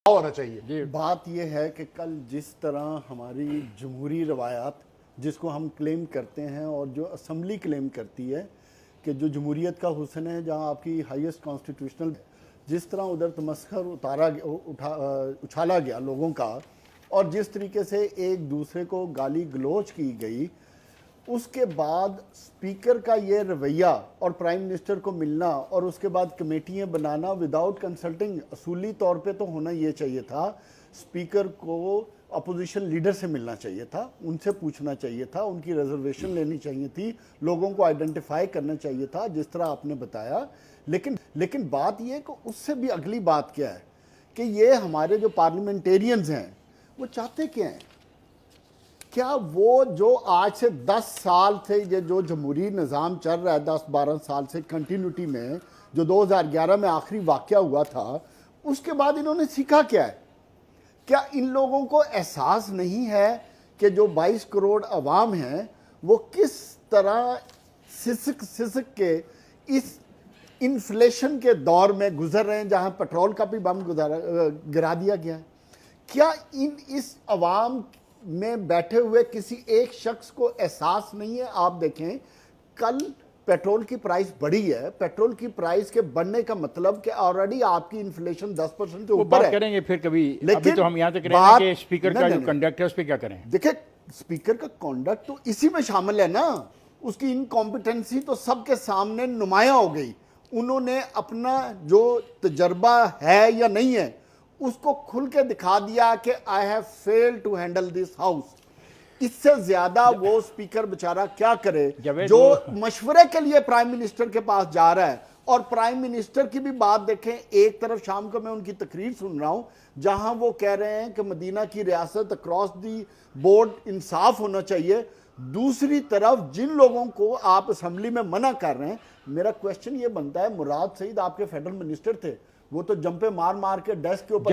होना चाहिए। बात यह है कि कल जिस तरह हमारी जमहूरी रवायात जिसको हम क्लेम करते हैं और जो असम्बली क्लेम करती है कि जो जमहूरियत का हुस्न है, जहां आपकी हाईएस्ट कॉन्स्टिट्यूशनल, जिस तरह उधर तमस्खर उछाला गया लोगों का और जिस तरीके से एक दूसरे को गाली गलोच की गई, उसके बाद स्पीकर का ये रवैया और प्राइम मिनिस्टर को मिलना और उसके बाद कमेटियां बनाना विदाउट कंसल्टिंग, असूली तौर पे तो होना ये चाहिए था, स्पीकर को अपोजिशन लीडर से मिलना चाहिए था, उनसे पूछना चाहिए था, उनकी रिजर्वेशन लेनी चाहिए थी, लोगों को आइडेंटिफाई करना चाहिए था जिस तरह आपने बताया। लेकिन बात यह कि उससे भी अगली बात क्या है कि ये हमारे जो पार्लियामेंटेरियंस हैं वो चाहते क्या हैं? क्या वो जो आज से 10 साल से ये जो जमहूरी निज़ाम चल रहा है, 10-12 साल से कंटिन्यूटी में, जो 2011 में आखिरी वाक़या हुआ था, उसके बाद इन्होंने सीखा क्या है? क्या इन लोगों को एहसास नहीं है कि जो 22 करोड़ अवाम हैं वो किस तरह सिसक के इस इन्फ्लेशन के दौर में गुजर रहे हैं, जहां पेट्रोल का भी बम गिरा दिया गया है? क्या इस अवाम में बैठे हुए किसी एक शख्स को एहसास नहीं है? आप देखें, कल पेट्रोल की प्राइस बढ़ी है। पेट्रोल की प्राइस के बढ़ने का मतलब कि ऑलरेडी आपकी इन्फ्लेशन 10% से ऊपर है। करेंगे फिर कभी, लेकिन अभी तो हम यहाँ तक करेंगे कि स्पीकर का जो कंडक्ट है उस पर क्या करें। देखिए, स्पीकर का कंडक्ट तो इसी में शामिल है ना। उसकी इनकॉम्पिटेंसी तो सबके सामने नुमाया हो गई। उन्होंने अपना जो तजर्बा है या नहीं है उसको खुल के दिखा दिया कि I have failed to handle this house. इससे ज्यादा वो स्पीकर बेचारा क्या करे जो मशवरे के लिए प्राइम मिनिस्टर के पास जा रहा है। और प्राइम मिनिस्टर की भी बात देखें, एक तरफ शाम को मैं उनकी तकरीर सुन रहा हूं जहां वो कह रहे हैं कि मदीना की रियासत अक्रॉस दी बोर्ड इंसाफ होना चाहिए, दूसरी तरफ जिन लोगों को आप असेंबली में मना कर रहे हैं। मेरा क्वेश्चन ये बनता है, मुराद सईद आपके फेडरल मिनिस्टर थे, वो तो जंपे मार मार के डेस्क के ऊपर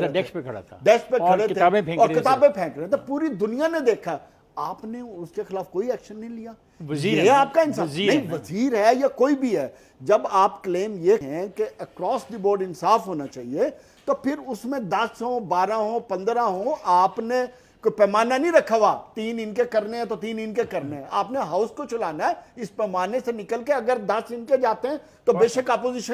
डेस्क पे खड़ा था, डेस्क पे खड़े थे और किताबें फेंक रहे थे। पूरी दुनिया ने देखा, आपने उसके खिलाफ कोई एक्शन नहीं लिया। वजीर है आपका इंसान नहीं, वजीर है या कोई भी है, जब आप क्लेम ये हैं कि अक्रॉस द बोर्ड इंसाफ होना चाहिए, तो फिर उसमें 10 हो, 12 हो, 15 हो, आपने कोई पैमाना नहीं रखा हुआ। 3 इनके करने हैं तो 3 इनके करने हैं। आपने हाउस को चलाना है, इस पैमाने से निकल के अगर 10 इनके जाते हैं तो बेशक अपोजिशन